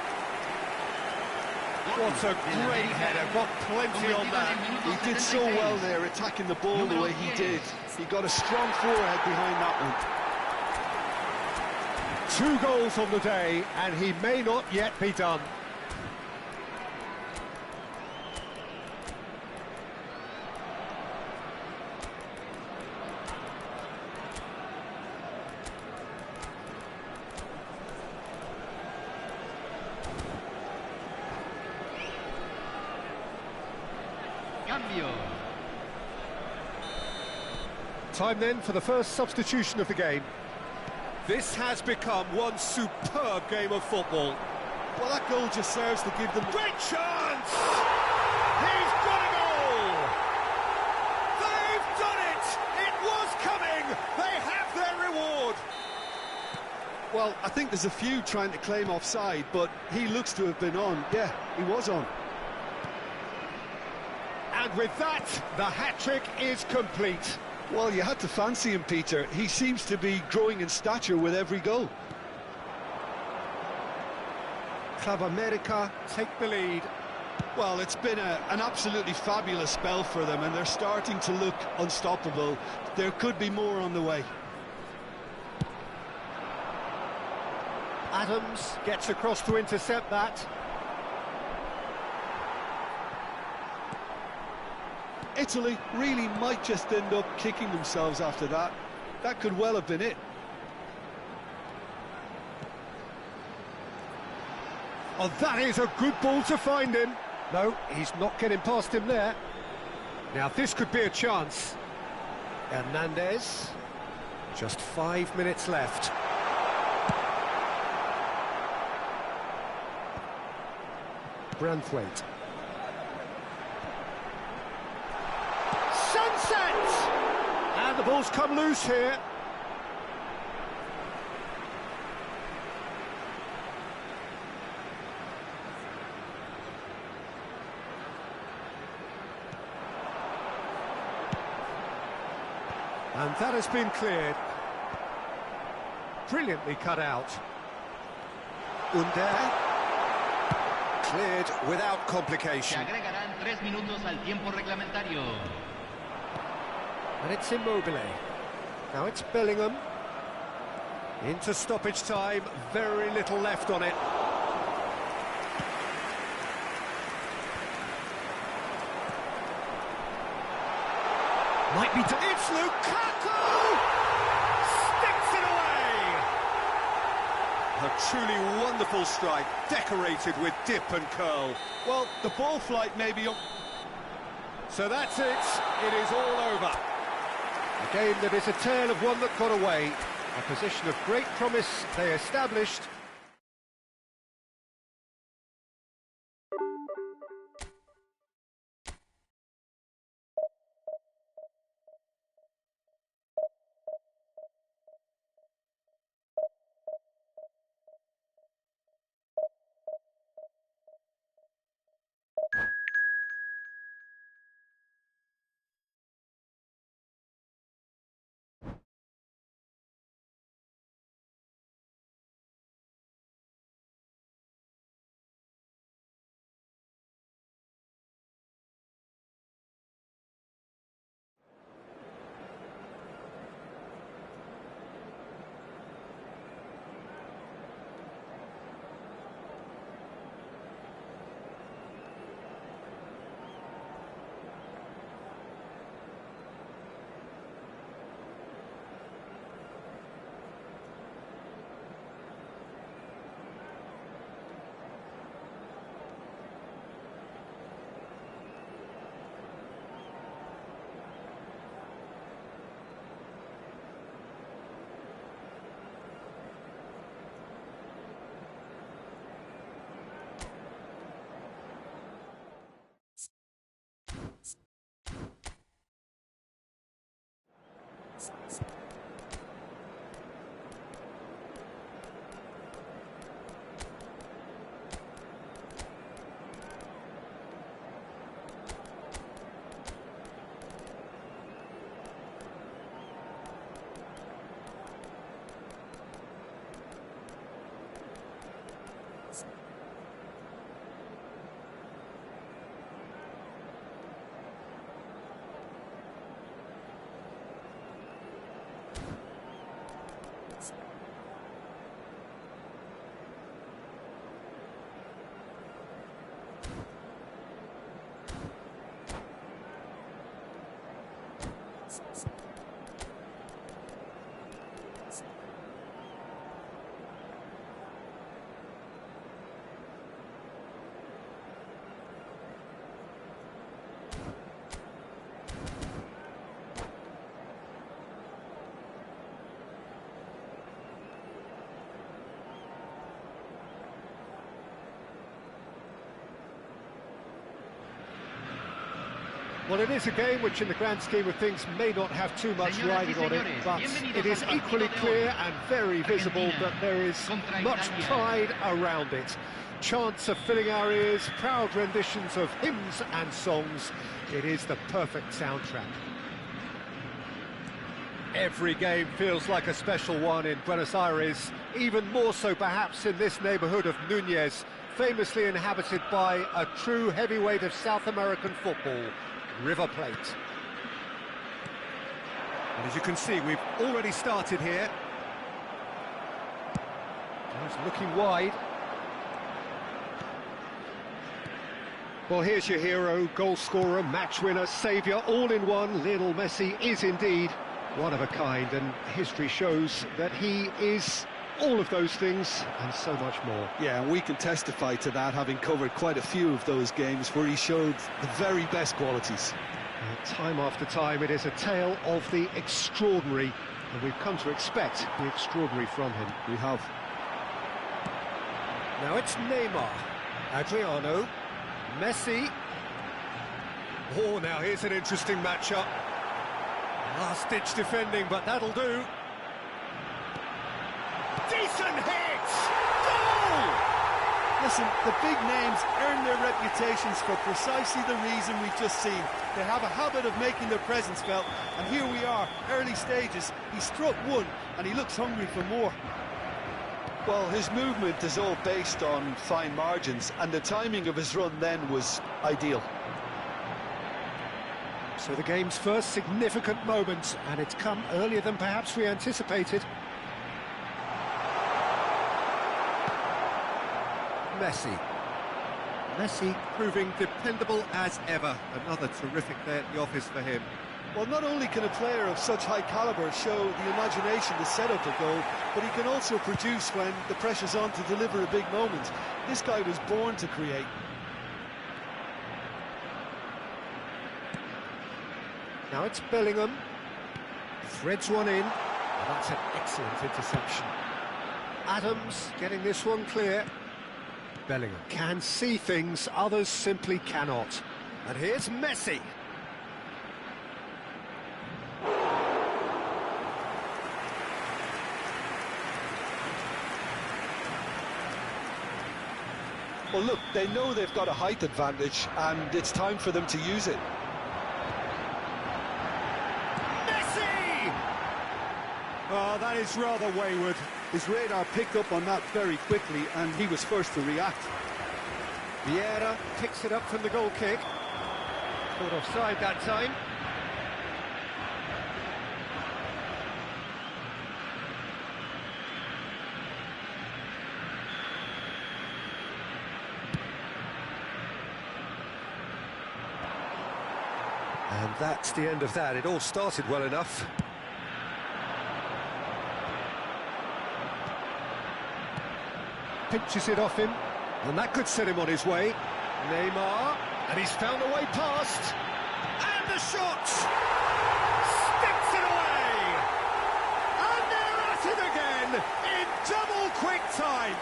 What a great header, got plenty on that. He did so well there, attacking the ball the way he did. He got a strong forehead behind that one. 2 goals on the day, and he may not yet be done. Time then for the first substitution of the game. This has become one superb game of football. Well, that goal just serves to give them... Great chance! He's got a goal! They've done it! It was coming! They have their reward! Well, Well, I think there's a few trying to claim offside, but he looks to have been on. Yeah, he was on. And with that, the hat-trick is complete. Well, you had to fancy him, Peter. He seems to be growing in stature with every goal. Club America take the lead. Well, it's been an absolutely fabulous spell for them, and they're starting to look unstoppable. There could be more on the way. Adams gets across to intercept that. Italy really might just end up kicking themselves after that. That could well have been it. Oh, that is a good ball to find him. No, he's not getting past him there. Now, this could be a chance. Hernandez. Just 5 minutes left. Branthwaite. Sunset! And the ball's come loose here. And that has been cleared. Brilliantly cut out. Under. Cleared without Se complication. agregarán 3 minutos al tiempo reglamentario. And it's Immobile. Now it's Bellingham. Into stoppage time, very little left on it. Might be... It's Lukaku! Sticks it away! A truly wonderful strike, decorated with dip and curl. Well, the ball flight may be... So that's it. It is all over. A game that is a tale of one that got away. A position of great promise they established. Well, it is a game which, in the grand scheme of things, may not have too much riding on it, but it is equally clear and very visible that there is much pride around it. Chants are filling our ears, proud renditions of hymns and songs. It is the perfect soundtrack. Every game feels like a special one in Buenos Aires, even more so perhaps in this neighbourhood of Núñez, famously inhabited by a true heavyweight of South American football, River Plate. And as you can see, we've already started here. He's looking wide. Well, here's your hero, goal scorer, match winner, saviour, all in one. Lionel Messi is indeed one of a kind, and history shows that he is all of those things and so much more. Yeah, and we can testify to that, having covered quite a few of those games where he showed the very best qualities. Time after time, it is a tale of the extraordinary, and we've come to expect the extraordinary from him. We have. Now it's Neymar, Adriano, Messi. Oh, now here's an interesting matchup. Last-ditch defending, but that'll do. Decent hit! Goal! Listen, the big names earn their reputations for precisely the reason we've just seen. They have a habit of making their presence felt, and here we are, early stages. He struck one, and he looks hungry for more. Well, his movement is all based on fine margins, and the timing of his run then was ideal. So the game's first significant moment, and it's come earlier than perhaps we anticipated. Messi proving dependable as ever. Another terrific day at the office for him. Well, not only can a player of such high calibre show the imagination to set up a goal, but he can also produce when the pressure's on to deliver a big moment. This guy was born to create. Now it's Bellingham. Threads one in. Oh, that's an excellent interception. Adams getting this one clear. Bellingham can see things others simply cannot. And here's Messi. Well, look, they know they've got a height advantage, and it's time for them to use it. Messi! Oh, that is rather wayward. His radar picked up on that very quickly, and he was first to react. Vieira picks it up from the goal kick. Caught offside that time. And that's the end of that. It all started well enough. Pinches it off him, and that could set him on his way. Neymar, and he's found a way past, and the shot! Sticks it away! And they're at it again, in double quick time!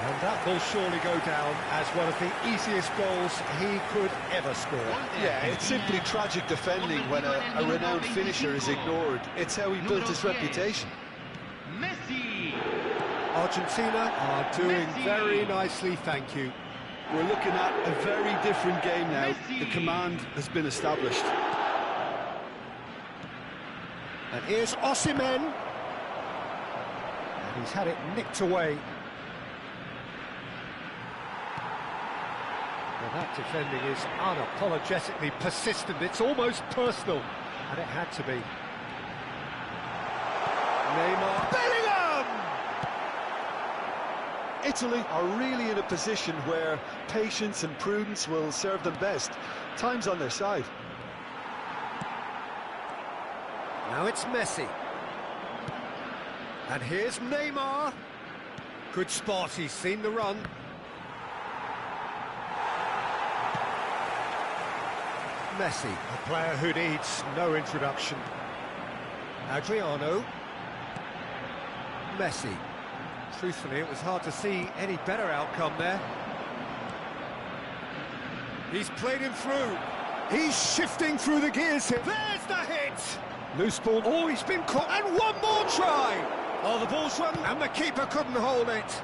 And that will surely go down as one of the easiest goals he could ever score. Yeah, it's simply tragic defending when a renowned finisher is ignored. It's how he built his reputation. Messi! Argentina are doing very nicely, thank you. We're looking at a very different game now. The command has been established. And here's Osimhen. And he's had it nicked away. Well, that defending is unapologetically persistent. It's almost personal, and it had to be. Neymar. Bellingham! Italy are really in a position where patience and prudence will serve them best. Time's on their side. Now it's Messi. And here's Neymar. Good spot, he's seen the run. Messi, a player who needs no introduction. Adriano. Messi. Truthfully, it was hard to see any better outcome there. He's played him through. He's shifting through the gears here. There's the hit! Loose ball. Oh, he's been caught. And one more try! Oh, the ball's run, and the keeper couldn't hold it.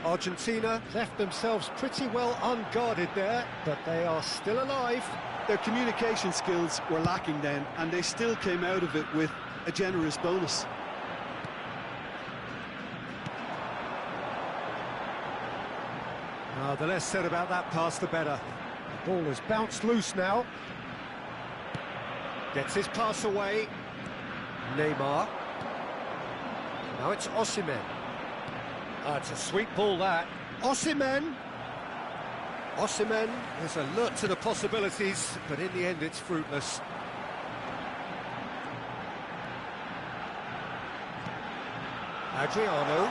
Argentina left themselves pretty well unguarded there, but they are still alive. Their communication skills were lacking then, and they still came out of it with a generous bonus. The less said about that pass, the better. The ball has bounced loose now. Gets his pass away. Neymar. Now it's Osimhen. It's a sweet ball, that. Osimhen. Osimhen is alert to the possibilities, but in the end it's fruitless. Adriano.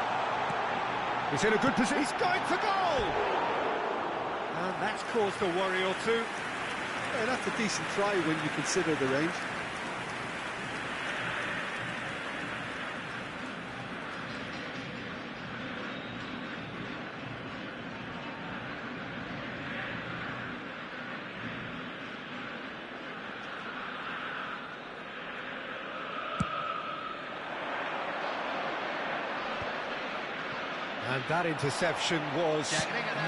He's in a good position. He's going for goal! And that's caused a worry or two. Yeah, that's a decent try when you consider the range. And that interception was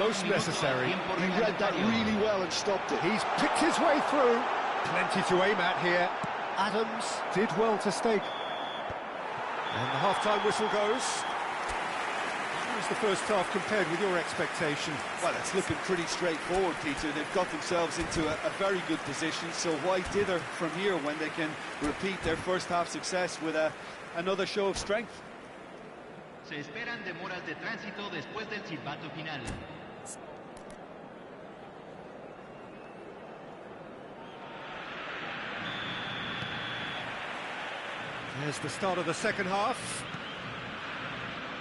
most necessary. He read that really well and stopped it. He's picked his way through. Plenty to aim at here. Adams did well to stay. And the half-time whistle goes. How was the first half compared with your expectation? Well, it's looking pretty straightforward, Peter. They've got themselves into a very good position, so why dither from here when they can repeat their first half success with another show of strength? Se esperan demoras de tránsito después del silbato final. There's the start of the second half.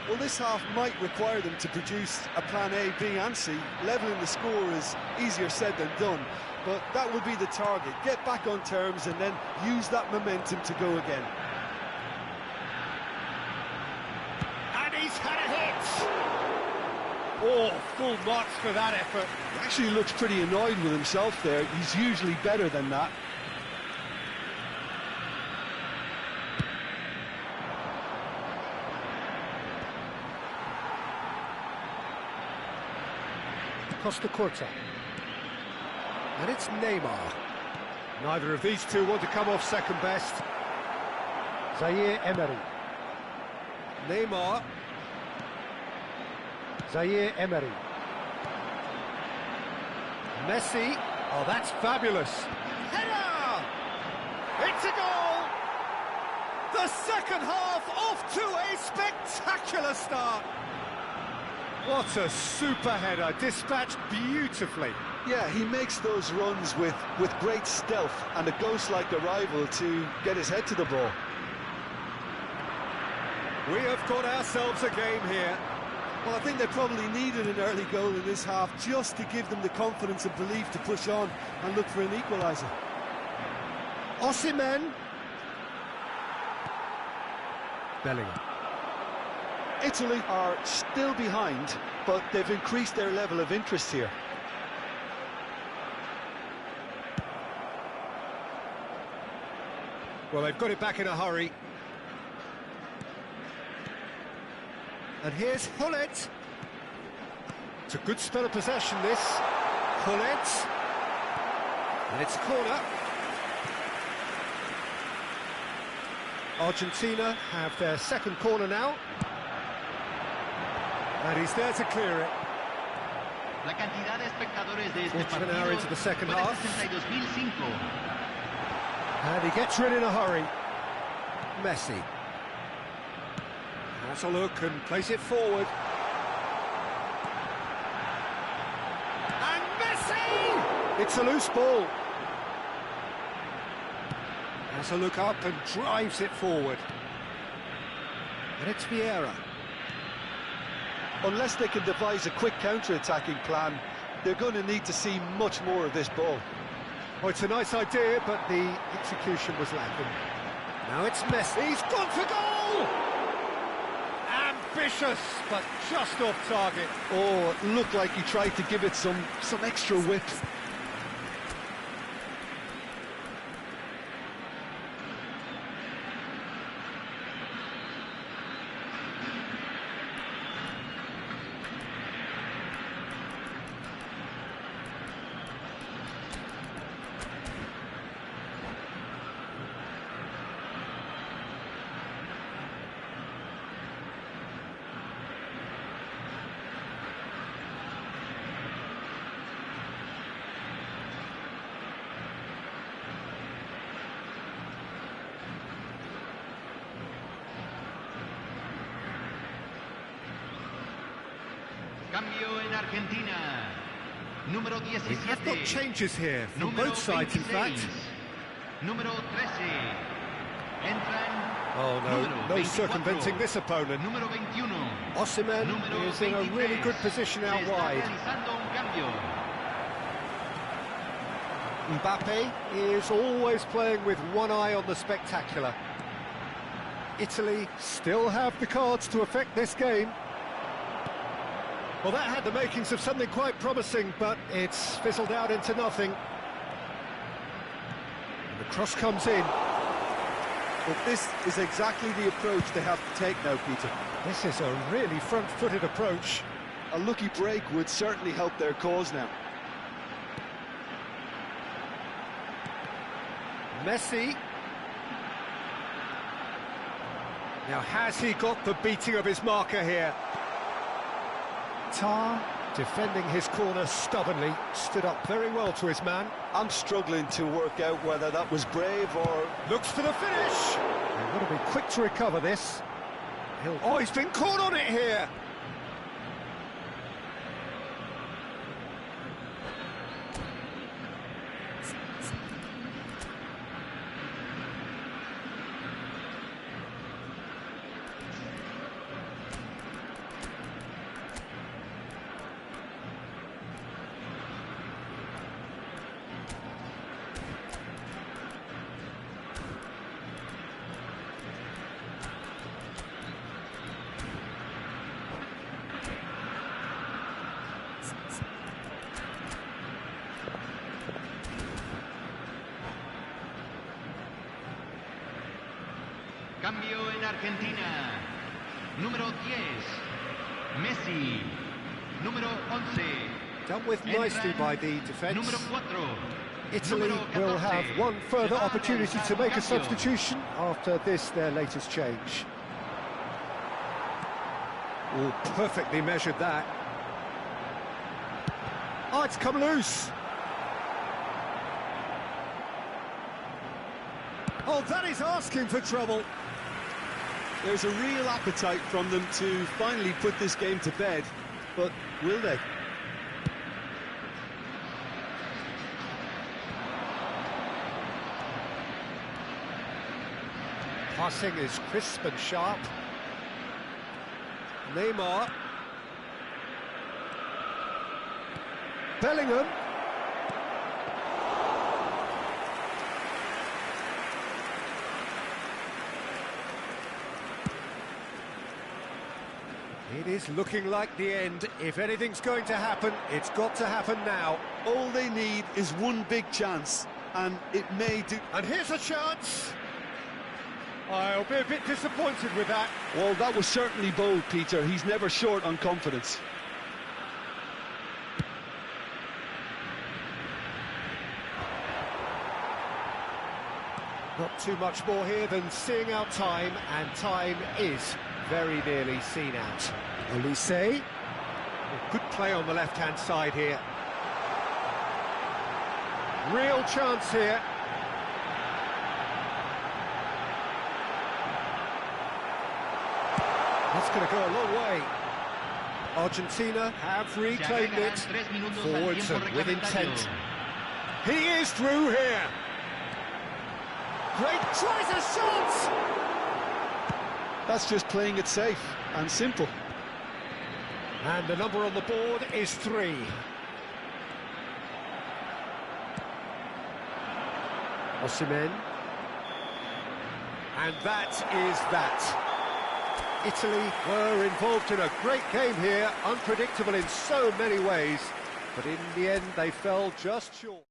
Well, this half might require them to produce a plan A, B and C. Levelling the score is easier said than done, but that would be the target. Get back on terms and then use that momentum to go again. He's had a hit! Oh, full marks for that effort. He actually looks pretty annoyed with himself there. He's usually better than that. Costa Curta. And it's Neymar. Neither of these two want to come off second best. Zaire Emery. Neymar. Zaire Emery. Messi. Oh, that's fabulous. Header! It's a goal! The second half off to a spectacular start. What a super header, dispatched beautifully. Yeah, he makes those runs with great stealth and a ghost-like arrival to get his head to the ball. We have got ourselves a game here. Well, I think they probably needed an early goal in this half just to give them the confidence and belief to push on and look for an equaliser. Osimhen. Bellingham. Italy are still behind, but they've increased their level of interest here. Well, they've got it back in a hurry. And here's Hullet. It's a good spell of possession, this. Hullet. And it's a corner. Argentina have their second corner now. And he's there to clear it. La cantidad de espectadores de este Quarter of an hour into the second half. 62,005. And he gets rid in a hurry. Messi. Has a look and plays it forward. And Messi! It's a loose ball. Has a look up and drives it forward. And it's Vieira. Unless they can devise a quick counter-attacking plan, they're going to need to see much more of this ball. Oh, it's a nice idea, but the execution was lacking. Now it's Messi. He's gone for goal! And ambitious, but just off target. Oh, it looked like he tried to give it some extra whip. Cambio en Argentina. Número 17. We have got changes here from Número both sides, in 26. fact. Número 13. Entran. Oh no, Número no 24. circumventing this opponent. Número 21. Osimhen Número is in a really 23. good position out Se está wide. realizando un cambio. Mbappe is always playing with one eye on the spectacular. Italy still have the cards to affect this game. Well, that had the makings of something quite promising, but it's fizzled out into nothing. And the cross comes in. But this is exactly the approach they have to take now, Peter. This is a really front-footed approach. A lucky break would certainly help their cause now. Messi. Now, has he got the beating of his marker here? Tar, defending his corner stubbornly, stood up very well to his man. I'm struggling to work out whether that was brave or... Looks for the finish! They've got to be quick to recover this. Oh, he's been caught on it here! Cambio en Argentina. Número 10. Messi. Número 11. Done with nicely by the defence. Número 4. Italy will have one further opportunity to make a substitution after this, their latest change. Oh, perfectly measured that. Oh, it's come loose. Oh, that is asking for trouble. There's a real appetite from them to finally put this game to bed, but will they? Passing is crisp and sharp. Neymar. Bellingham. It is looking like the end. If anything's going to happen, it's got to happen now. All they need is one big chance, and it may do... And here's a chance. I'll be a bit disappointed with that. Well, that was certainly bold, Peter. He's never short on confidence. Not too much more here than seeing out time, and time is very nearly seen out. Olise. Good play on the left-hand side here. Real chance here. That's going to go a long way. Argentina have reclaimed it. Forwards and with intent. He is through here. Great, tries a shot! That's just playing it safe and simple. And the number on the board is 3. Osimhen. And that is that. Italy were involved in a great game here, unpredictable in so many ways, but in the end they fell just short.